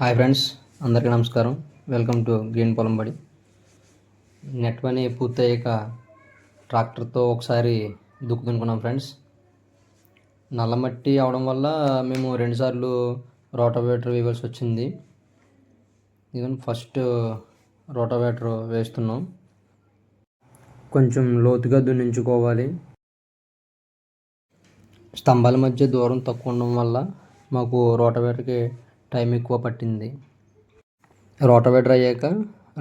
Hi friends, అందరికీ నమస్కారం. Welcome to green పొలం బడి. నెట్ పని పూర్తయ్యాక ట్రాక్టర్తో ఒకసారి దుక్కుతున్నాం ఫ్రెండ్స్. నల్లమట్టి అవడం వల్ల మేము రెండుసార్లు రోటావేటర్ వేయవలసి వచ్చింది. ఇదిగోండి ఫస్ట్ రోటావేటర్ వేస్తున్నాం. కొంచెం లోతుగా దున్నించుకోవాలి. స్తంభాల మధ్య దూరం తక్కువ ఉండడం వల్ల మాకు రోటావేటర్కి టైం ఎక్కువ పట్టింది. రోటావేటర్ అయ్యాక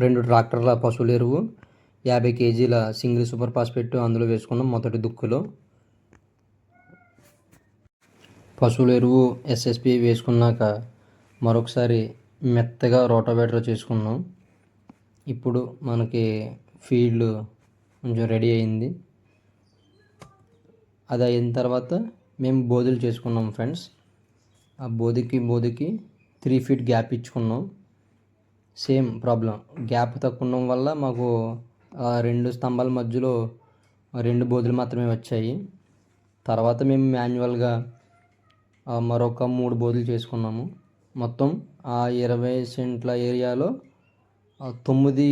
2 ట్రాక్టర్ల పశువుల ఎరువు, 50 కేజీల సింగిల్ సూపర్ ఫాస్ఫేట్ అందులో వేసుకున్నాం. మొదటి దుక్కులో పశువుల ఎరువు ఎస్ఎస్పి వేసుకున్నాక మరొకసారి మెత్తగా రోటావేటర్ చేసుకున్నాం. ఇప్పుడు మనకి ఫీల్డ్ కొంచెం రెడీ అయింది. అది అయిన తర్వాత మేము బోధులు చేసుకున్నాం ఫ్రెండ్స్. ఆ బోధికి 3 ఫీట్ గ్యాప్ ఇచ్చుకున్నాం. సేమ్ ప్రాబ్లం, గ్యాప్ తక్కువ ఉండడం వల్ల మాకు 2 స్తంభాల మధ్యలో 2 బోధులు మాత్రమే వచ్చాయి. తర్వాత మేము మాన్యువల్గా మరొక 3 బోధులు చేసుకున్నాము. మొత్తం ఆ 20 సెంట్ల ఏరియాలో 9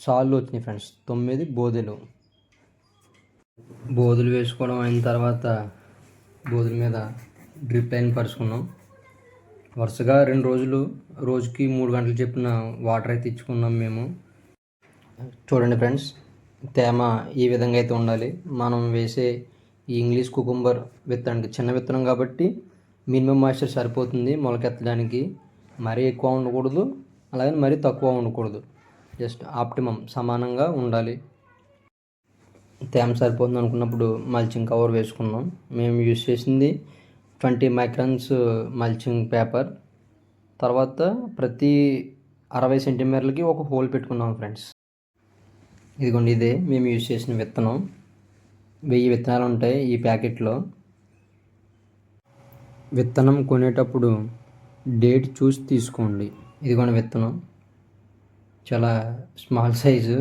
సాళ్ళు వచ్చినాయి ఫ్రెండ్స్. 9 బోధులు వేసుకోవడం అయిన తర్వాత బోధుల మీద డ్రిప్ లైన్ పరుచుకున్నాం. వరుసగా 2 రోజులు రోజుకి 3 గంటలు చెప్పిన వాటర్ అయితే ఇచ్చుకున్నాం మేము. చూడండి ఫ్రెండ్స్, తేమ ఈ విధంగా అయితే ఉండాలి. మనం వేసే ఈ ఇంగ్లీష్ కుకుంబర్ విత్తనానికి చిన్న విత్తనం కాబట్టి మినిమం మాయిశ్చర్ సరిపోతుంది మొలకెత్తడానికి. మరీ ఎక్కువ ఉండకూడదు, అలాగే మరీ తక్కువ ఉండకూడదు. జస్ట్ ఆప్టిమం సమానంగా ఉండాలి. తేమ సరిపోతుంది అనుకున్నప్పుడు మల్చింగ్ కవర్ వేసుకున్నాం. మేము యూజ్ చేసింది 20 మైక్రాన్స్ మల్చింగ్ పేపర్. తర్వాత ప్రతి 60 సెంటీమీటర్లకి ఒక హోల్ పెట్టుకున్నాం ఫ్రెండ్స్. ఇదిగోండి, ఇదే మేము యూజ్ చేసిన విత్తనం. 1000 విత్తనాలు ఉంటాయి ఈ ప్యాకెట్లో. విత్తనం కొనేటప్పుడు డేట్ చూసి తీసుకోండి. ఇదిగోండి విత్తనం, చాలా స్మాల్ సైజు.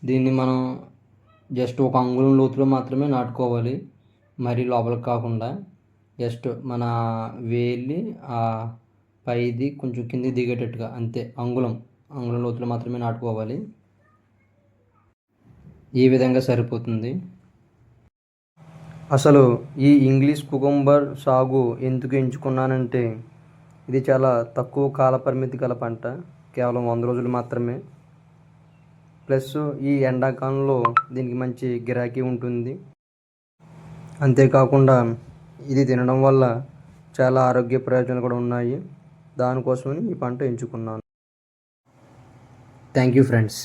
దీన్ని మనం జస్ట్ 1 అంగుళం లోతులో మాత్రమే నాటుకోవాలి, మరీ లోపలికి కాకుండా. జస్ట్ మన వేలి పైది కొంచెం కింది దిగేటట్టుగా, అంతే. అంగుళం లోతులో మాత్రమే నాటుకోవాలి. ఈ విధంగా సరిపోతుంది. అసలు ఈ ఇంగ్లీష్ కుకుంబర్ సాగు ఎందుకు ఎంచుకున్నానంటే, ఇది చాలా తక్కువ కాల పరిమితి గల పంట, కేవలం 100 రోజులు మాత్రమే. ప్లస్ ఈ ఎండాకాలంలో దీనికి మంచి గిరాకీ ఉంటుంది. అంతేకాకుండా ఇది తినడం వల్ల చాలా ఆరోగ్య ప్రయోజనాలు కూడా ఉన్నాయి. దానికోసమని ఈ పంట ఎంచుకున్నాను. Thank you friends.